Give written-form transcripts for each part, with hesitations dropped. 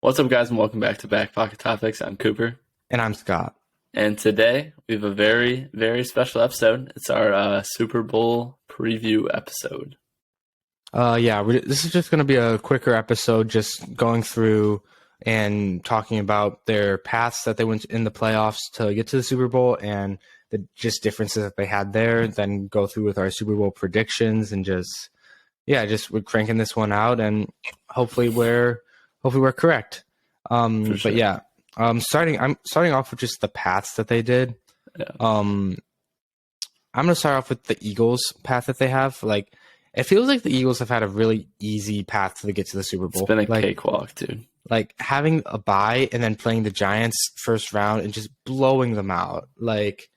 What's up, guys, and welcome back to Back Pocket Topics. I'm Cooper, And I'm Scott. and today we have a very, very special episode. It's our Super Bowl preview episode. This is just going to be a quicker episode, just going through and talking about their paths that they went in the playoffs to get to the Super Bowl and the just differences that they had there. Then go through with our Super Bowl predictions and we're cranking this one out, and hopefully we're correct. For sure. I'm starting off with just the paths that they did. Yeah. I'm gonna start off with the Eagles path that they have. Like, it feels like the Eagles have had a really easy path to get to the Super Bowl. It's been a cakewalk, dude. Like having a bye and then playing the Giants first round and just blowing them out. Like,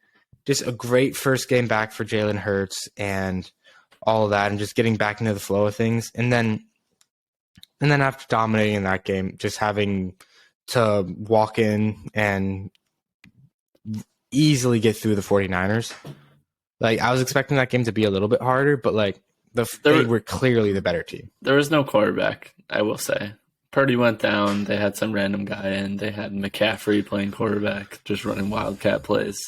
just a great first game back for Jalen Hurts and all of that, and just getting back into the flow of things. And then after dominating in that game, just having to walk in and easily get through the 49ers. Like, I was expecting that game to be a little bit harder, but like they were clearly the better team. There was no quarterback, I will say. Purdy went down. They had some random guy in. They had McCaffrey playing quarterback, just running wildcat plays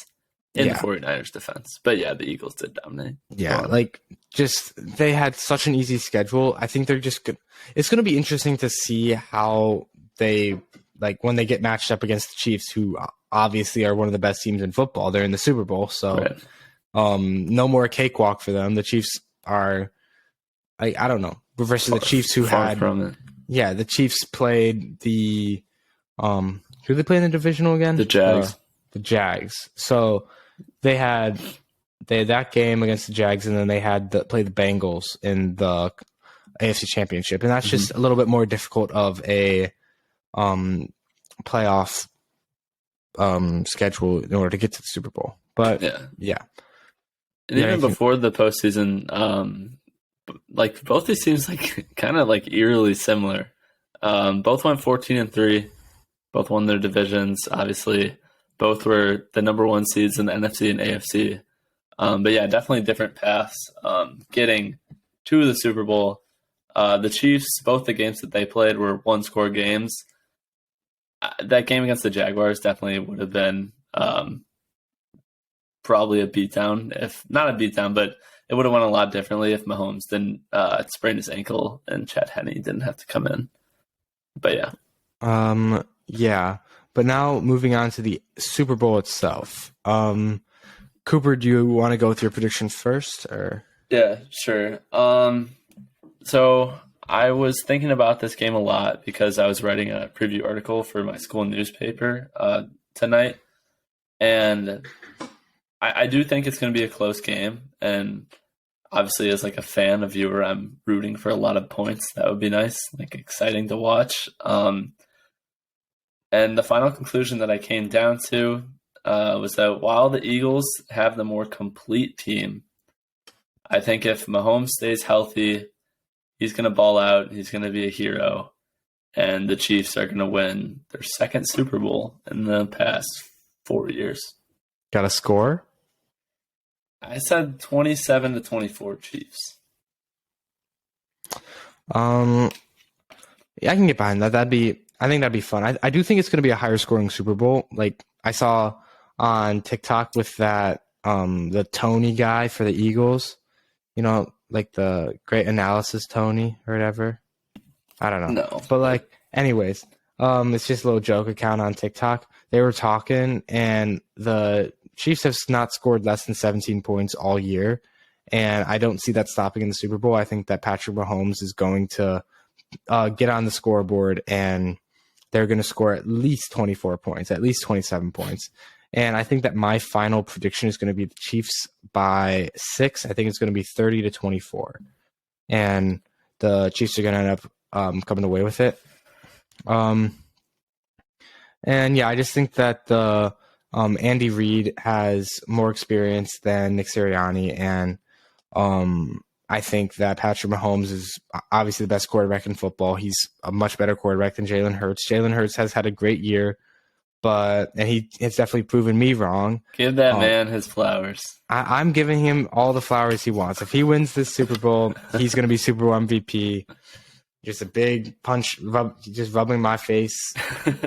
in the 49ers defense. But yeah, the Eagles did dominate. Yeah, they had such an easy schedule. I think they're just good. It's going to be interesting to see how they, like, when they get matched up against the Chiefs, who obviously are one of the best teams in football. They're in the Super Bowl, so Right. No more cakewalk for them. The Chiefs are, I don't know, versus the Chiefs who Far had, from it. yeah, the Chiefs played the, who they play in the divisional again? The Jags. The Jags. So they had that game against the Jags, and then they had play the Bengals in the AFC Championship, and that's just a little bit more difficult of a playoff schedule in order to get to the Super Bowl. But yeah. And even before the postseason, like, both these teams, like, kind of like eerily similar. Both went 14-3. Both won their divisions. Obviously, both were the number one seeds in the NFC and AFC. But yeah, definitely different paths. Getting to the Super Bowl. The Chiefs, both the games that they played were one-score games. That game against the Jaguars definitely would have been probably a beatdown. If not a beatdown, but it would have went a lot differently if Mahomes didn't sprain his ankle and Chad Henne didn't have to come in. But yeah. Yeah. But now moving on to the Super Bowl itself. Cooper, do you want to go with your predictions first, or? Yeah, sure. So I was thinking about this game a lot because I was writing a preview article for my school newspaper tonight, and I do think it's going to be a close game. And obviously, as like a fan, a viewer, I'm rooting for a lot of points. That would be nice, like exciting to watch. And the final conclusion that I came down to was that while the Eagles have the more complete team, I think if Mahomes stays healthy, he's going to ball out. He's going to be a hero. And the Chiefs are going to win their second Super Bowl in the past 4 years. Got a score? I said 27-24 Chiefs. Yeah, I can get behind that. I think that'd be fun. I do think it's going to be a higher scoring Super Bowl. Like, I saw on TikTok with that, the Tony guy for the Eagles, like the great analysis Tony or whatever. I don't know. No. But like, anyways, it's just a little joke account on TikTok. They were talking, and the Chiefs have not scored less than 17 points all year. And I don't see that stopping in the Super Bowl. I think that Patrick Mahomes is going to get on the scoreboard, and they're going to score at least 24 points, at least 27 points. And I think that my final prediction is going to be the Chiefs by 6. I think it's going to be 30-24. And the Chiefs are going to end up coming away with it. And yeah, I just think that the Andy Reid has more experience than Nick Sirianni, and I think that Patrick Mahomes is obviously the best quarterback in football. He's a much better quarterback than Jalen Hurts. Jalen Hurts has had a great year, and he has definitely proven me wrong. Give that man his flowers. I'm giving him all the flowers he wants. If he wins this Super Bowl, he's going to be Super Bowl MVP. just a big punch, just rubbing my face,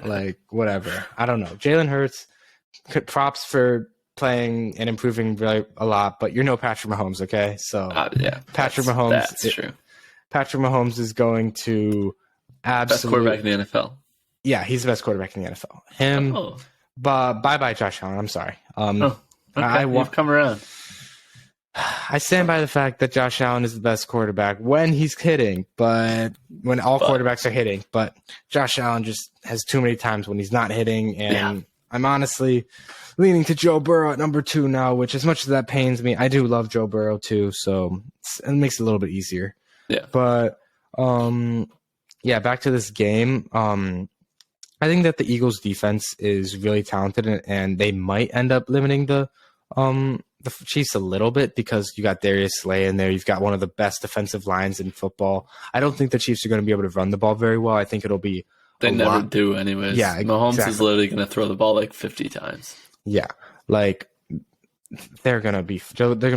like whatever. I don't know. Jalen Hurts, props for playing and improving really a lot, but you're no Patrick Mahomes, okay? So yeah, Patrick Mahomes, that's true. Patrick Mahomes is going to best quarterback in the NFL. Yeah, he's the best quarterback in the NFL. Him, but bye Josh Allen. I'm sorry. Okay. You've come around. I stand by the fact that Josh Allen is the best quarterback when he's hitting, but when all quarterbacks are hitting. But Josh Allen just has too many times when he's not hitting, and I'm honestly leaning to Joe Burrow at number 2 now, which as much as that pains me, I do love Joe Burrow too, so it makes it a little bit easier. Yeah. But back to this game. I think that the Eagles defense is really talented, and they might end up limiting the Chiefs a little bit because you got Darius Slay in there. You've got one of the best defensive lines in football. I don't think the Chiefs are going to be able to run the ball very well. I think it'll be they never do anyways. Yeah, Mahomes is literally going to throw the ball like 50 times. Yeah, like they're going to be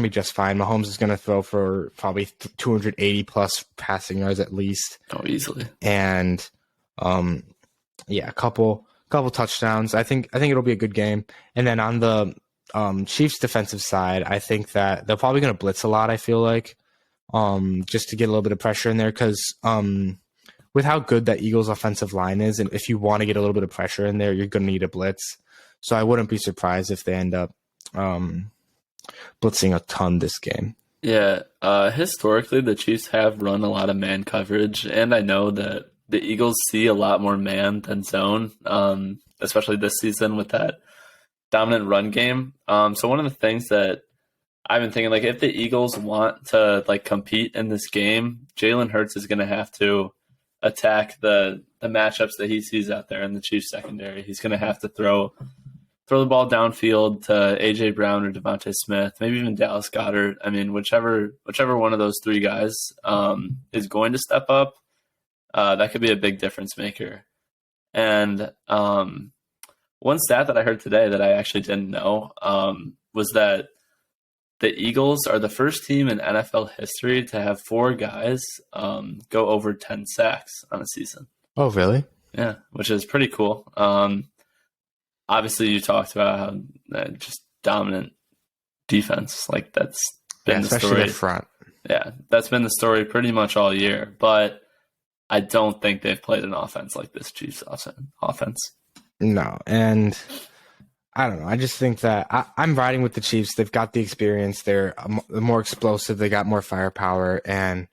just fine. Mahomes is going to throw for probably 280 plus passing yards at least. Oh, easily. And a couple touchdowns. I think it'll be a good game. And then on the Chiefs defensive side, I think that they're probably going to blitz a lot, I feel like, just to get a little bit of pressure in there because with how good that Eagles offensive line is, and if you want to get a little bit of pressure in there, you're going to need a blitz. So I wouldn't be surprised if they end up blitzing a ton this game. Yeah, historically, the Chiefs have run a lot of man coverage, and I know that the Eagles see a lot more man than zone, especially this season with that dominant run game. So one of the things that I've been thinking, like if the Eagles want to like compete in this game, Jalen Hurts is going to have to attack the matchups that he sees out there in the Chiefs secondary. He's going to have to throw the ball downfield to A.J. Brown or Devontae Smith, maybe even Dallas Goedert. I mean, whichever one of those 3 guys is going to step up, that could be a big difference maker. And one stat that I heard today that I actually didn't know was that the Eagles are the first team in NFL history to have 4 guys go over 10 sacks on a season. Oh, really? Yeah, which is pretty cool. Obviously, you talked about how just dominant defense. Like that's been the story. Especially the front. Yeah, that's been the story pretty much all year. But I don't think they've played an offense like this Chiefs offense. No, and I don't know. I just think that I'm riding with the Chiefs. They've got the experience. They're more explosive. They got more firepower, and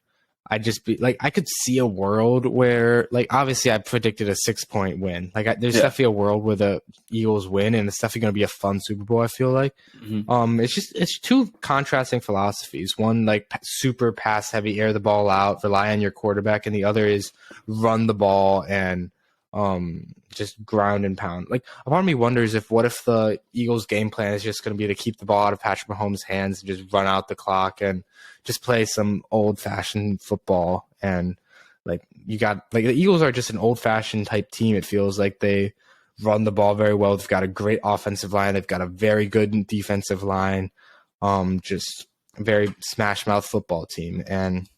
I could see a world where, like, obviously I predicted a 6-point win. Like, there's definitely a world where the Eagles win, and it's definitely going to be a fun Super Bowl, I feel like. Mm-hmm. It's 2 contrasting philosophies. One, like, super pass heavy, air the ball out, rely on your quarterback, and the other is run the ball and just ground and pound. Like, a part of me wonders what if the Eagles' game plan is just going to be to keep the ball out of Patrick Mahomes' hands and just run out the clock and just play some old-fashioned football. And like the Eagles are just an old-fashioned type team. It feels like they run the ball very well. They've got a great offensive line. They've got a very good defensive line. Just a very smash-mouth football team. And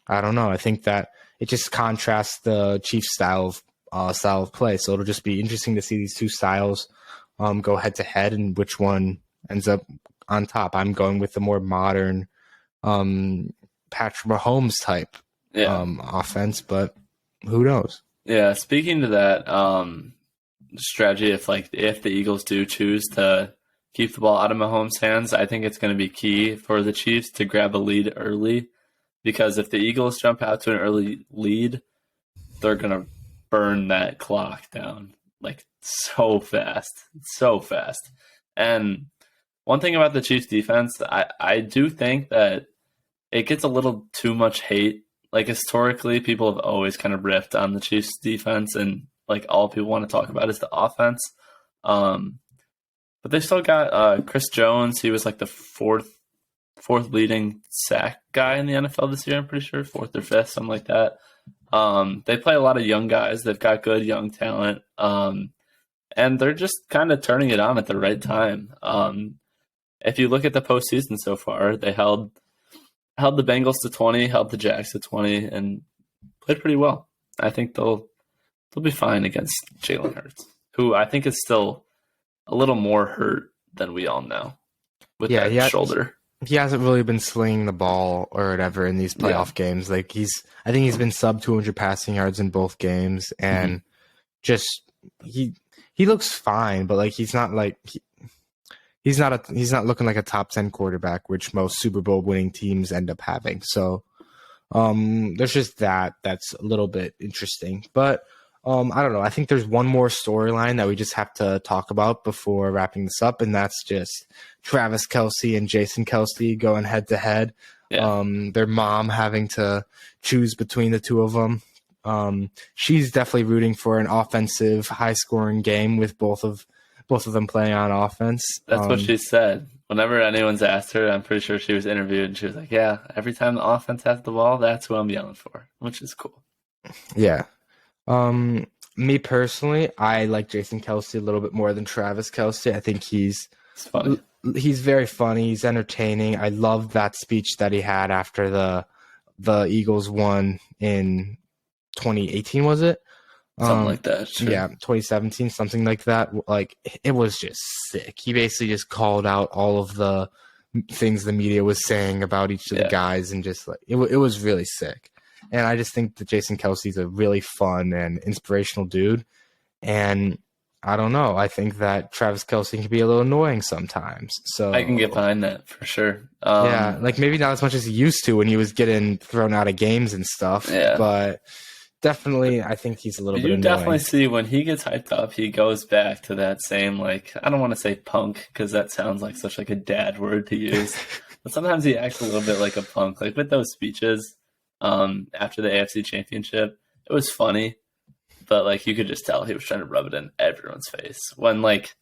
I don't know. I think that it just contrasts the Chiefs' style of play. So it'll just be interesting to see these 2 styles go head-to-head and which one ends up on top. I'm going with the more modern Patrick Mahomes type offense, but who knows? Yeah, speaking to that strategy, if the Eagles do choose to keep the ball out of Mahomes' hands, I think it's going to be key for the Chiefs to grab a lead early, because if the Eagles jump out to an early lead, they're going to burn that clock down like so fast. And one thing about the Chiefs defense, I do think that it gets a little too much hate. Like, historically, people have always kind of ripped on the Chiefs defense, and like all people want to talk about is the offense. But they still got Chris Jones. He was like the fourth leading sack guy in the NFL this year, I'm pretty sure, 4th or 5th, something like that. They play a lot of young guys. They've got good young talent. And they're just kind of turning it on at the right time. If you look at the postseason so far, they held the Bengals to 20, held the Jags to 20, and played pretty well. I think they'll be fine against Jalen Hurts, who I think is still a little more hurt than we all know with that shoulder. He hasn't really been slinging the ball or whatever in these playoff games. Like I think he's been sub 200 passing yards in both games, and just he looks fine, but like he's not looking like a top 10 quarterback, which most Super Bowl winning teams end up having. So there's just that's a little bit interesting, but I don't know. I think there's one more storyline that we just have to talk about before wrapping this up, and that's just Travis Kelce and Jason Kelce going head to head. Their mom having to choose between the two of them. She's definitely rooting for an offensive, high-scoring game with both of them playing on offense. That's what she said. Whenever anyone's asked her, I'm pretty sure she was interviewed, and she was like, "Yeah, every time the offense has the ball, that's who I'm yelling for," which is cool. Yeah. Me personally, I like Jason Kelce a little bit more than Travis Kelce. I think he's funny. He's very funny. He's entertaining. I love that speech that he had after the Eagles won in 2018, was it? Something like that. Sure. Yeah, 2017, something like that. Like, it was just sick. He basically just called out all of the things the media was saying about each of the guys, and just like it was really sick. And I just think that Jason Kelce's a really fun and inspirational dude. And I don't know. I think that Travis Kelce can be a little annoying sometimes. So I can get behind that for sure. Yeah, like maybe not as much as he used to when he was getting thrown out of games and stuff. Yeah. But definitely, I think he's a little bit annoying. You definitely see when he gets hyped up, he goes back to that same, like, I don't want to say punk because that sounds like such like a dad word to use. But sometimes he acts a little bit like a punk. Like with those speeches after the AFC Championship, it was funny. But like you could just tell he was trying to rub it in everyone's face. When like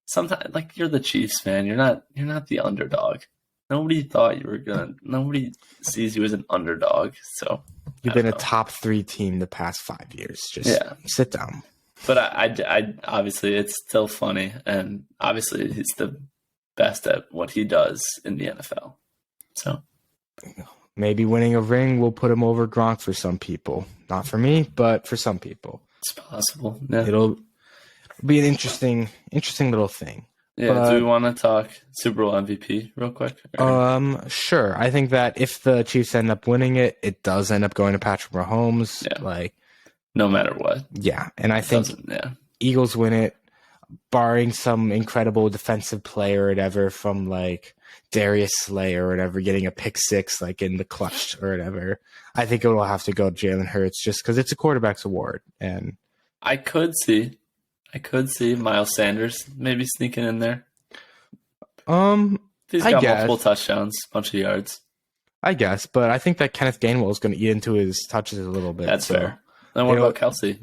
sometimes like you're the Chiefs, man. You're not the underdog. Nobody thought you were gonna. Nobody sees you as an underdog. So you've been a top 3 team the past 5 years. Just sit down. But I obviously it's still funny, and obviously he's the best at what he does in the NFL. So maybe winning a ring will put him over Gronk for some people. Not for me, but for some people. It's possible. Yeah. It'll be an interesting little thing. Yeah, but, do we want to talk Super Bowl MVP real quick? Sure. I think that if the Chiefs end up winning it, it does end up going to Patrick Mahomes. Yeah. Like, no matter what. Yeah, and I think Eagles win it, barring some incredible defensive play or whatever from like Darius Slay or whatever, getting a pick 6 like in the clutch or whatever. I think it will have to go Jalen Hurts just because it's a quarterback's award. And I could see Miles Sanders maybe sneaking in there. He's got multiple touchdowns, bunch of yards. I guess, but I think that Kenneth Gainwell is going to eat into his touches a little bit. That's fair. Then what about Kelce?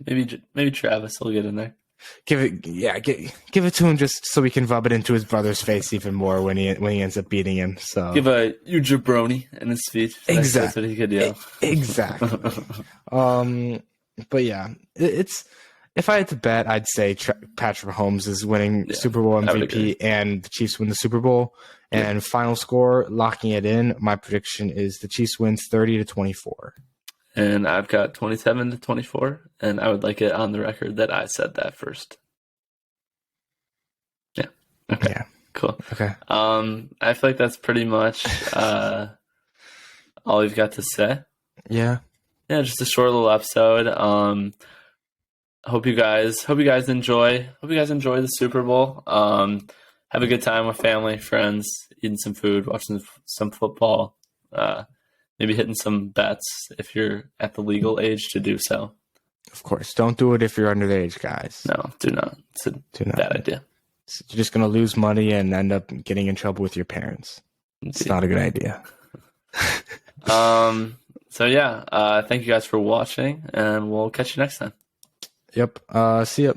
Maybe Travis will get in there. Give it to him just so we can rub it into his brother's face even more when he ends up beating him. So give you jabroni in his speech. Exactly. That's what he could yell. Exactly. But yeah, it's if I had to bet, I'd say Patrick Mahomes is winning Super Bowl MVP and the Chiefs win the Super Bowl. And final score, locking it in, my prediction is the Chiefs wins 30-24. And I've got 27-24, and I would like it on the record that I said that first. Yeah. Okay. Yeah. Cool. Okay. I feel like that's pretty much all we've got to say. Yeah. Yeah, just a short little episode. Hope you guys enjoy. Hope you guys enjoy the Super Bowl. Have a good time with family, friends, eating some food, watching some football. Maybe hitting some bets if you're at the legal age to do so. Of course. Don't do it if you're under the age, guys. No, do not. It's a bad idea. You're just going to lose money and end up getting in trouble with your parents. It's not a good idea. So yeah, thank you guys for watching, and we'll catch you next time. Yep. See ya.